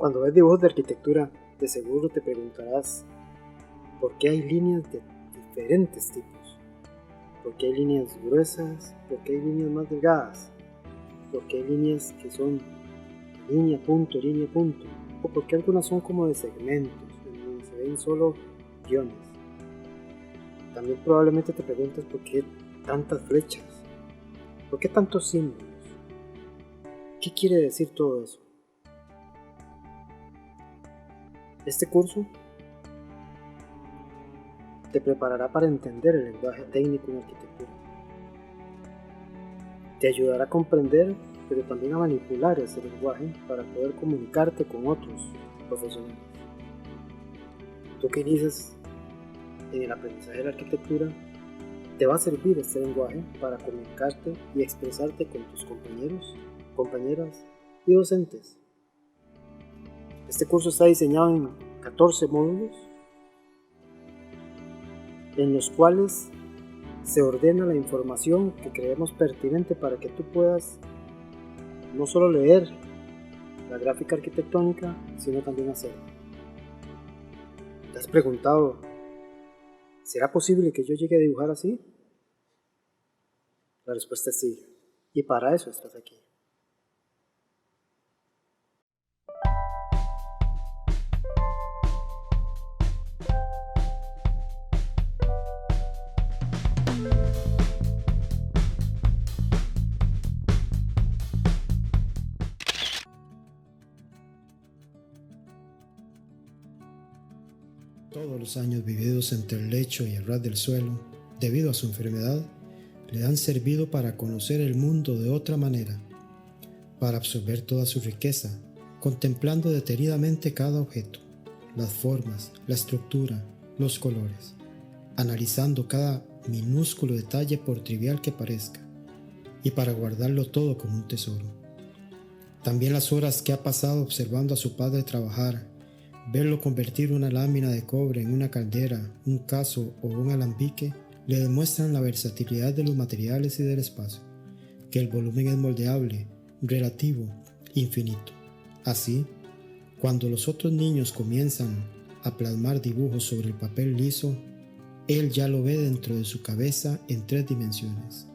Cuando ves dibujos de arquitectura, de seguro te preguntarás por qué hay líneas de diferentes tipos. ¿Por qué hay líneas gruesas? ¿Por qué hay líneas más delgadas? ¿Por qué hay líneas que son línea, punto? ¿O por qué algunas son como de segmentos, en donde se ven solo guiones? También probablemente te preguntes por qué tantas flechas, por qué tantos símbolos. ¿Qué quiere decir todo eso? Este curso te preparará para entender el lenguaje técnico en arquitectura. Te ayudará a comprender, pero también a manipular ese lenguaje para poder comunicarte con otros profesionales. Tú que inicias en el aprendizaje de la arquitectura, te va a servir este lenguaje para comunicarte y expresarte con tus compañeros, compañeras y docentes. Este curso está diseñado en 14 módulos, en los cuales se ordena la información que creemos pertinente para que tú puedas no solo leer la gráfica arquitectónica, sino también hacerla. ¿Te has preguntado, ¿será posible que yo llegue a dibujar así? La respuesta es sí, y para eso estás aquí. Todos los años vividos entre el lecho y el ras del suelo, debido a su enfermedad, le han servido para conocer el mundo de otra manera, para absorber toda su riqueza, contemplando detenidamente cada objeto, las formas, la estructura, los colores, analizando cada minúsculo detalle por trivial que parezca, y para guardarlo todo como un tesoro. También las horas que ha pasado observando a su padre trabajar, verlo convertir una lámina de cobre en una caldera, un cazo o un alambique, le demuestran la versatilidad de los materiales y del espacio, que el volumen es moldeable, relativo, infinito. Así, cuando los otros niños comienzan a plasmar dibujos sobre el papel liso, él ya lo ve dentro de su cabeza en 3 dimensiones,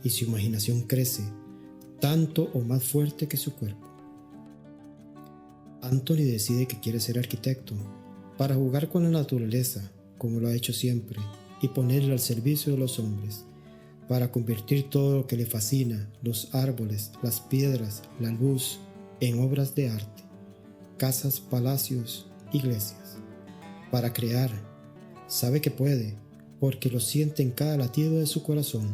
y su imaginación crece, tanto o más fuerte que su cuerpo. Anthony decide que quiere ser arquitecto, para jugar con la naturaleza, como lo ha hecho siempre, y ponerla al servicio de los hombres, para convertir todo lo que le fascina, los árboles, las piedras, la luz, en obras de arte, casas, palacios, iglesias. Para crear, sabe que puede, porque lo siente en cada latido de su corazón,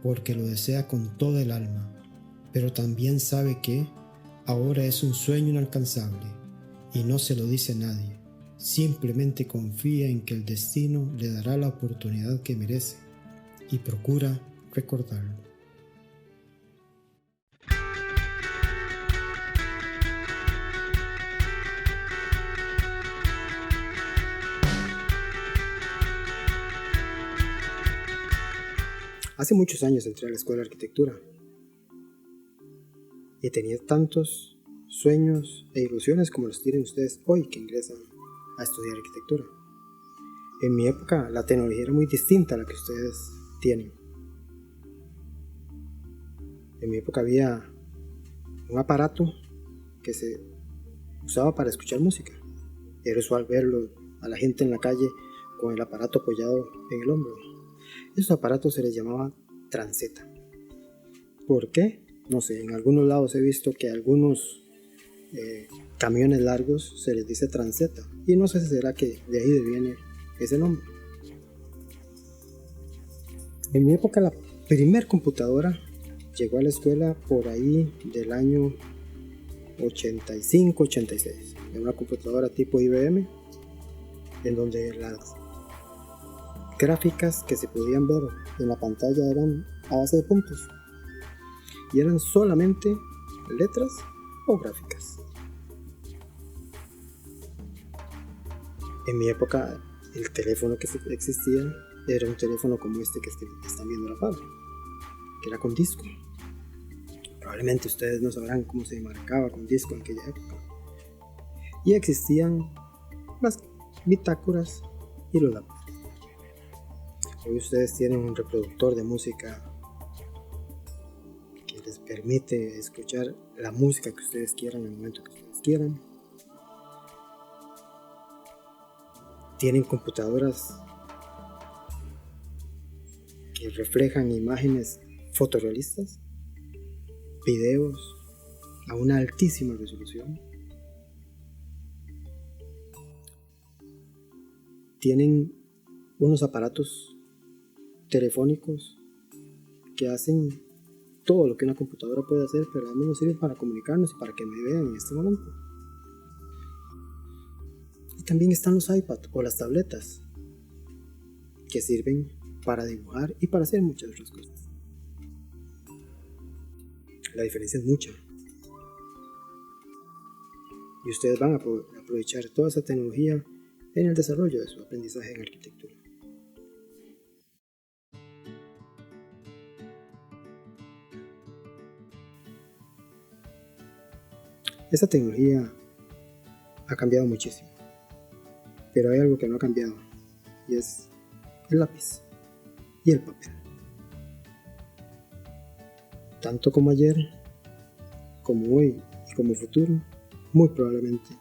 porque lo desea con toda el alma, pero también sabe que ahora es un sueño inalcanzable y no se lo dice a nadie. Simplemente confía en que el destino le dará la oportunidad que merece y procura recordarlo. Hace muchos años entré a la escuela de arquitectura y tenía tantos sueños e ilusiones como los tienen ustedes hoy que ingresan a estudiar arquitectura. En mi época la tecnología era muy distinta a la que ustedes tienen. En mi época había un aparato que se usaba para escuchar música. Era usual verlo a la gente en la calle con el aparato apoyado en el hombro. Esos aparatos se les llamaba transeta. ¿Por qué? No sé, en algunos lados he visto que a algunos camiones largos se les dice transeta, y no sé si será que de ahí viene ese nombre. En mi época la primer computadora llegó a la escuela por ahí del año 85-86. Era una computadora tipo IBM, en donde las gráficas que se podían ver en la pantalla eran a base de puntos y eran solamente letras o gráficas. En mi época el teléfono que existía era un teléfono como este que están viendo la tabla, que era con disco. Probablemente ustedes no sabrán cómo se marcaba con disco en aquella época, y existían las bitácoras y los lápices. Hoy ustedes tienen un reproductor de música que les permite escuchar la música que ustedes quieran en el momento que ustedes quieran. Tienen computadoras que reflejan imágenes fotorrealistas, videos a una altísima resolución. Tienen unos aparatos telefónicos que hacen todo lo que una computadora puede hacer, pero a mí nos sirven para comunicarnos y para que me vean en este momento. Y también están los iPad o las tabletas que sirven para dibujar y para hacer muchas otras cosas. La diferencia es mucha. Y ustedes van a aprovechar toda esa tecnología en el desarrollo de su aprendizaje en arquitectura. Esta tecnología ha cambiado muchísimo, pero hay algo que no ha cambiado, y es el lápiz y el papel. Tanto como ayer, como hoy y como futuro, muy probablemente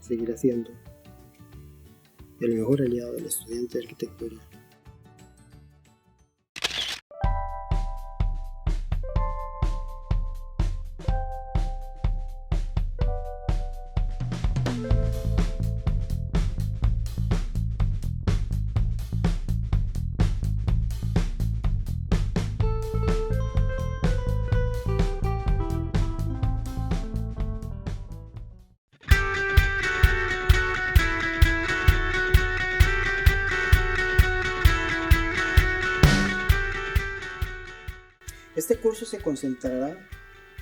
seguirá siendo el mejor aliado del estudiante de arquitectura. Este curso se concentrará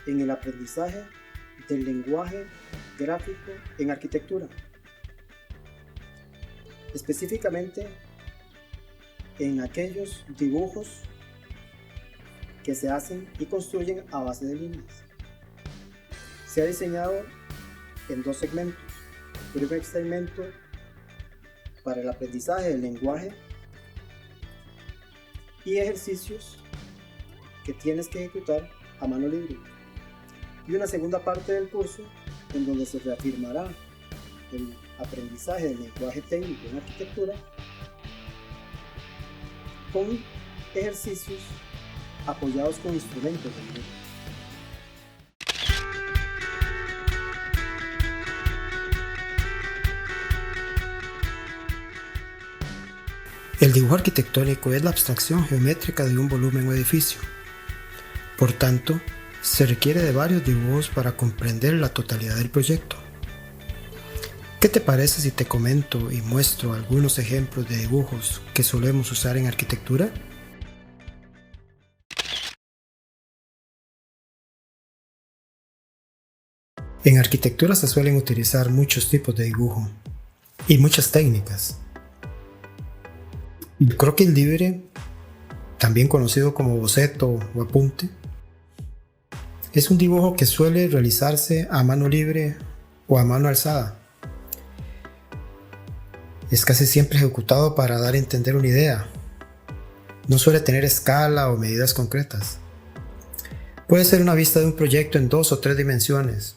en el aprendizaje del lenguaje gráfico en arquitectura, específicamente en aquellos dibujos que se hacen y construyen a base de líneas. Se ha diseñado en dos segmentos. El primer segmento para el aprendizaje del lenguaje y ejercicios que tienes que ejecutar a mano libre, y una segunda parte del curso en donde se reafirmará el aprendizaje del lenguaje técnico en arquitectura con ejercicios apoyados con instrumentos de dibujo. El dibujo arquitectónico es la abstracción geométrica de un volumen o edificio. Por tanto, se requiere de varios dibujos para comprender la totalidad del proyecto. ¿Qué te parece si te comento y muestro algunos ejemplos de dibujos que solemos usar en arquitectura? En arquitectura se suelen utilizar muchos tipos de dibujo y muchas técnicas. El croquis libre, también conocido como boceto o apunte, es un dibujo que suele realizarse a mano libre o a mano alzada. Es casi siempre ejecutado para dar a entender una idea. No suele tener escala o medidas concretas. Puede ser una vista de un proyecto en 2 o 3 dimensiones.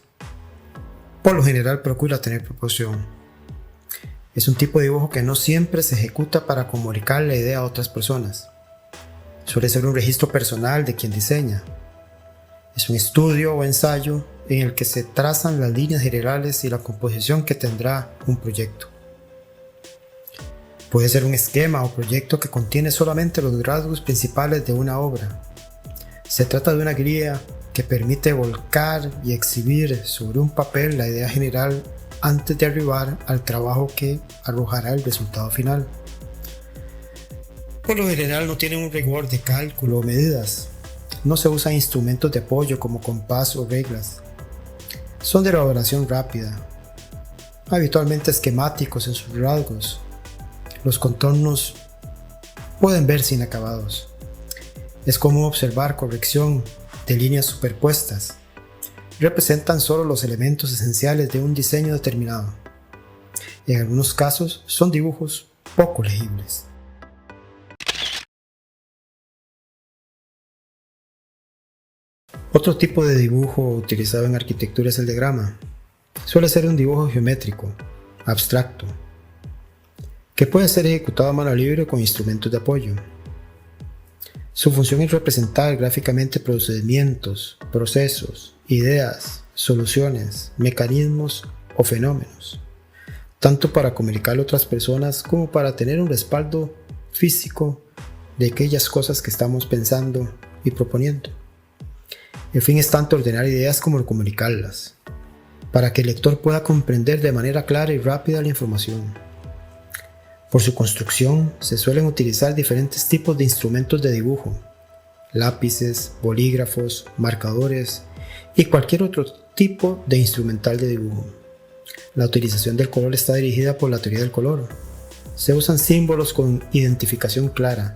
Por lo general procura tener proporción. Es un tipo de dibujo que no siempre se ejecuta para comunicar la idea a otras personas. Suele ser un registro personal de quien diseña. Es un estudio o ensayo en el que se trazan las líneas generales y la composición que tendrá un proyecto. Puede ser un esquema o proyecto que contiene solamente los rasgos principales de una obra. Se trata de una guía que permite volcar y exhibir sobre un papel la idea general antes de arribar al trabajo que arrojará el resultado final. Por lo general no tiene un rigor de cálculo o medidas. No se usan instrumentos de apoyo como compás o reglas. Son de elaboración rápida, habitualmente esquemáticos en sus rasgos. Los contornos pueden verse inacabados. Es común observar corrección de líneas superpuestas, representan solo los elementos esenciales de un diseño determinado. En algunos casos son dibujos poco legibles. Otro tipo de dibujo utilizado en arquitectura es el diagrama. Suele ser un dibujo geométrico, abstracto, que puede ser ejecutado a mano libre con instrumentos de apoyo. Su función es representar gráficamente procedimientos, procesos, ideas, soluciones, mecanismos o fenómenos, tanto para comunicarlo a otras personas como para tener un respaldo físico de aquellas cosas que estamos pensando y proponiendo. El fin es tanto ordenar ideas como comunicarlas, para que el lector pueda comprender de manera clara y rápida la información. Por su construcción se suelen utilizar diferentes tipos de instrumentos de dibujo, lápices, bolígrafos, marcadores y cualquier otro tipo de instrumental de dibujo. La utilización del color está dirigida por la teoría del color. Se usan símbolos con identificación clara.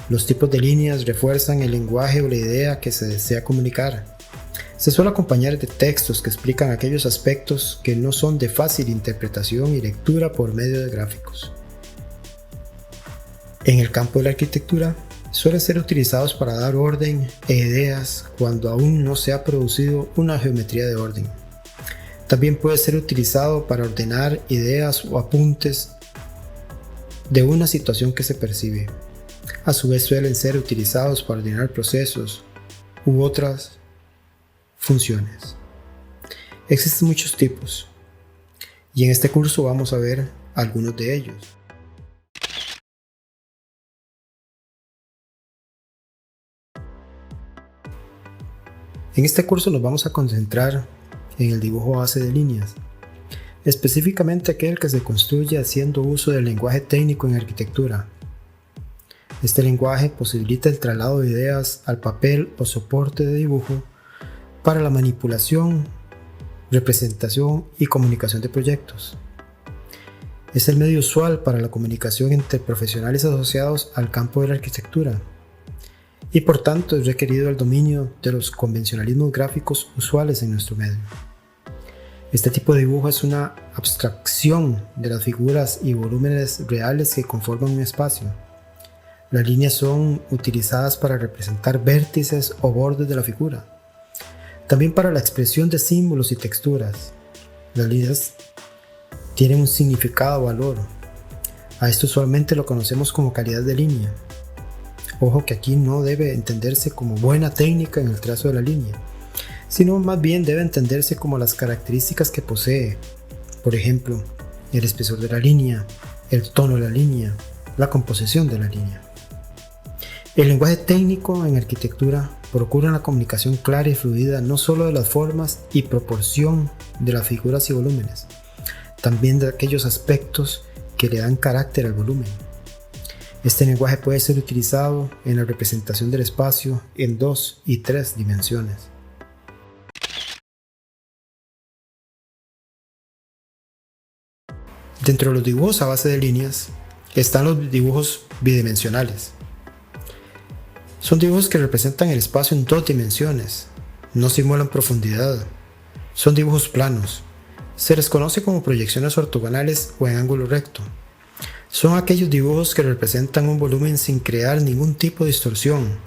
Los tipos de líneas refuerzan el lenguaje o la idea que se desea comunicar. Se suele acompañar de textos que explican aquellos aspectos que no son de fácil interpretación y lectura por medio de gráficos. En el campo de la arquitectura, suelen ser utilizados para dar orden e ideas cuando aún no se ha producido una geometría de orden. También puede ser utilizado para ordenar ideas o apuntes de una situación que se percibe. A su vez suelen ser utilizados para ordenar procesos u otras funciones. Existen muchos tipos y en este curso vamos a ver algunos de ellos. En este curso nos vamos a concentrar en el dibujo base de líneas, específicamente aquel que se construye haciendo uso del lenguaje técnico en arquitectura. Este lenguaje posibilita el traslado de ideas al papel o soporte de dibujo para la manipulación, representación y comunicación de proyectos. Es el medio usual para la comunicación entre profesionales asociados al campo de la arquitectura y por tanto es requerido el dominio de los convencionalismos gráficos usuales en nuestro medio. Este tipo de dibujo es una abstracción de las figuras y volúmenes reales que conforman un espacio. Las líneas son utilizadas para representar vértices o bordes de la figura. También para la expresión de símbolos y texturas. Las líneas tienen un significado o valor. A esto usualmente lo conocemos como calidad de línea. Ojo que aquí no debe entenderse como buena técnica en el trazo de la línea, sino más bien debe entenderse como las características que posee. Por ejemplo, el espesor de la línea, el tono de la línea, la composición de la línea. El lenguaje técnico en arquitectura procura una comunicación clara y fluida no solo de las formas y proporción de las figuras y volúmenes, también de aquellos aspectos que le dan carácter al volumen. Este lenguaje puede ser utilizado en la representación del espacio en 2 y 3 dimensiones. Dentro de los dibujos a base de líneas están los dibujos bidimensionales. Son dibujos que representan el espacio en 2 dimensiones, no simulan profundidad, son dibujos planos, se les conoce como proyecciones ortogonales o en ángulo recto. Son aquellos dibujos que representan un volumen sin crear ningún tipo de distorsión,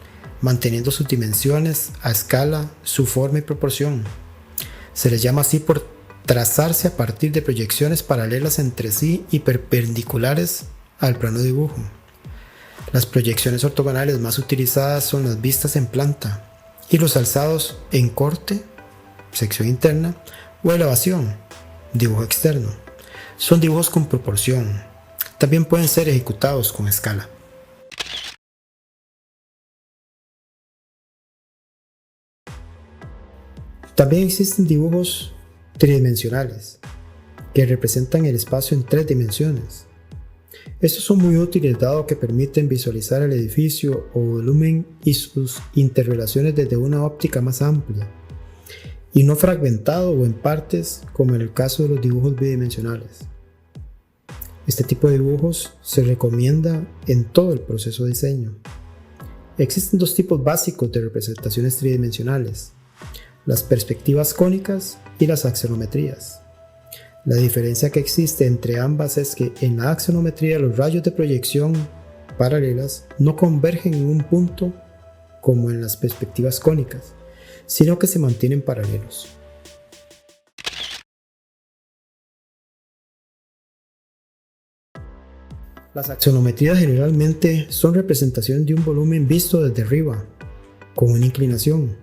manteniendo sus dimensiones a escala, su forma y proporción. Se les llama así por trazarse a partir de proyecciones paralelas entre sí y perpendiculares al plano de dibujo. Las proyecciones ortogonales más utilizadas son las vistas en planta y los alzados en corte, sección interna, o elevación, dibujo externo. Son dibujos con proporción. También pueden ser ejecutados con escala. También existen dibujos tridimensionales que representan el espacio en 3 dimensiones. Estos son muy útiles dado que permiten visualizar el edificio o volumen y sus interrelaciones desde una óptica más amplia y no fragmentado o en partes como en el caso de los dibujos bidimensionales. Este tipo de dibujos se recomienda en todo el proceso de diseño. Existen 2 tipos básicos de representaciones tridimensionales: las perspectivas cónicas y las axonometrías. La diferencia que existe entre ambas es que en la axonometría los rayos de proyección paralelas no convergen en un punto como en las perspectivas cónicas, sino que se mantienen paralelos. Las axonometrías generalmente son representaciones de un volumen visto desde arriba, con una inclinación,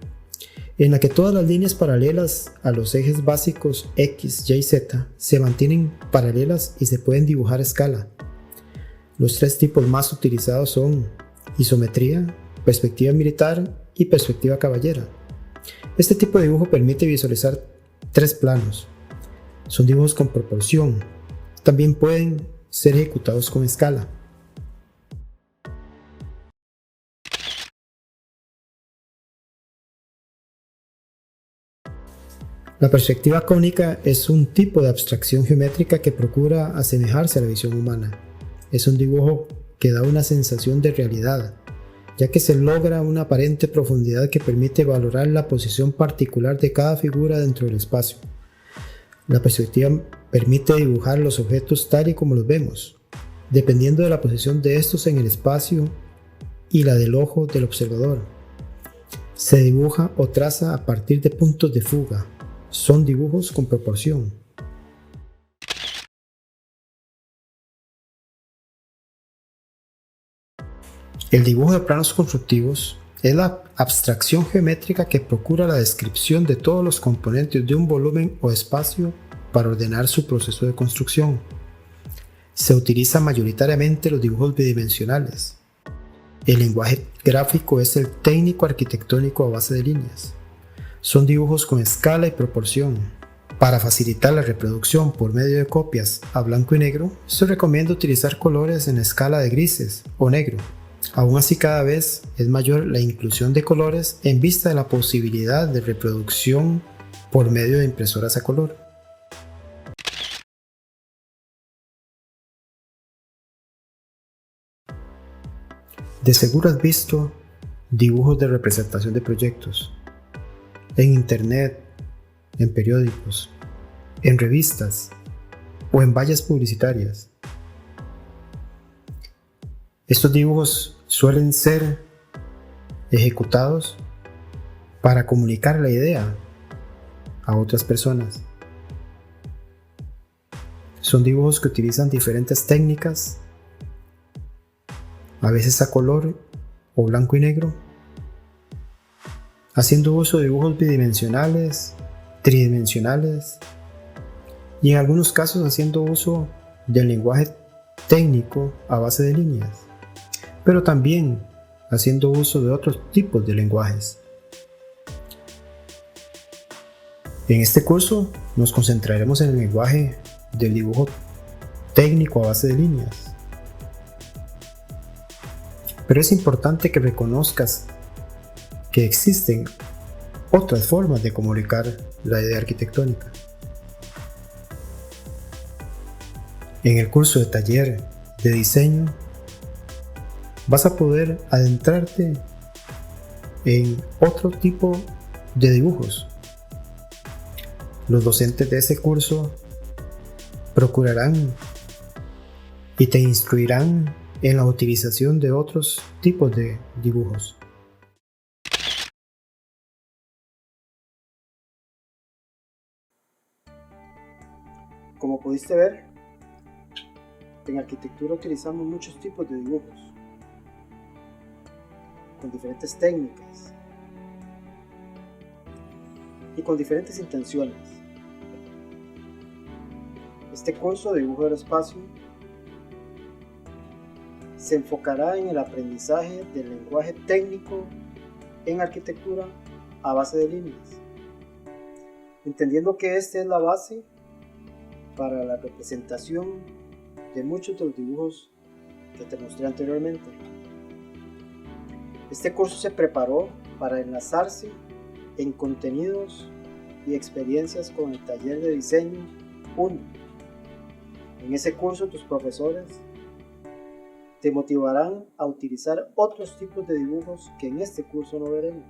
en la que todas las líneas paralelas a los ejes básicos X, Y, Z se mantienen paralelas y se pueden dibujar a escala. Los tres tipos más utilizados son isometría, perspectiva militar y perspectiva caballera. Este tipo de dibujo permite visualizar tres planos. Son dibujos con proporción. También pueden ser ejecutados con escala. La perspectiva cónica es un tipo de abstracción geométrica que procura asemejarse a la visión humana. Es un dibujo que da una sensación de realidad, ya que se logra una aparente profundidad que permite valorar la posición particular de cada figura dentro del espacio. La perspectiva permite dibujar los objetos tal y como los vemos, dependiendo de la posición de estos en el espacio y la del ojo del observador. Se dibuja o traza a partir de puntos de fuga. Son dibujos con proporción. El dibujo de planos constructivos es la abstracción geométrica que procura la descripción de todos los componentes de un volumen o espacio para ordenar su proceso de construcción. Se utilizan mayoritariamente los dibujos bidimensionales. El lenguaje gráfico es el técnico arquitectónico a base de líneas. Son dibujos con escala y proporción. Para facilitar la reproducción por medio de copias a blanco y negro, se recomienda utilizar colores en escala de grises o negro. Aún así, cada vez es mayor la inclusión de colores en vista de la posibilidad de reproducción por medio de impresoras a color. De seguro has visto dibujos de representación de proyectos en internet, en periódicos, en revistas o en vallas publicitarias. Estos dibujos suelen ser ejecutados para comunicar la idea a otras personas. Son dibujos que utilizan diferentes técnicas, a veces a color o blanco y negro, haciendo uso de dibujos bidimensionales, tridimensionales y en algunos casos haciendo uso del lenguaje técnico a base de líneas, pero también haciendo uso de otros tipos de lenguajes. En este curso nos concentraremos en el lenguaje del dibujo técnico a base de líneas. Pero es importante que reconozcas que existen otras formas de comunicar la idea arquitectónica. En el curso de taller de diseño vas a poder adentrarte en otro tipo de dibujos. Los docentes de ese curso procurarán y te instruirán en la utilización de otros tipos de dibujos. Como pudiste ver, en arquitectura utilizamos muchos tipos de dibujos, con diferentes técnicas y con diferentes intenciones. Este curso de dibujo del espacio se enfocará en el aprendizaje del lenguaje técnico en arquitectura a base de líneas, entendiendo que esta es la base para la representación de muchos de los dibujos que te mostré anteriormente. Este curso se preparó para enlazarse en contenidos y experiencias con el taller de diseño 1. En ese curso tus profesores te motivarán a utilizar otros tipos de dibujos que en este curso no veremos.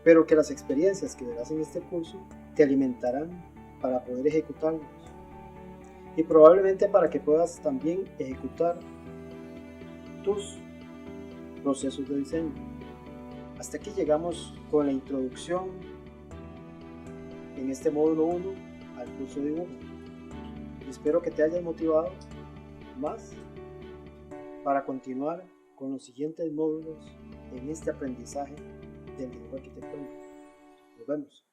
pero que las experiencias que verás en este curso te alimentarán para poder ejecutarlos y probablemente para que puedas también ejecutar tus procesos de diseño. Hasta aquí llegamos con la introducción en este módulo 1 al curso de dibujo. Espero que te hayas motivado más para continuar con los siguientes módulos en este aprendizaje del dibujo arquitectónico. Nos vemos.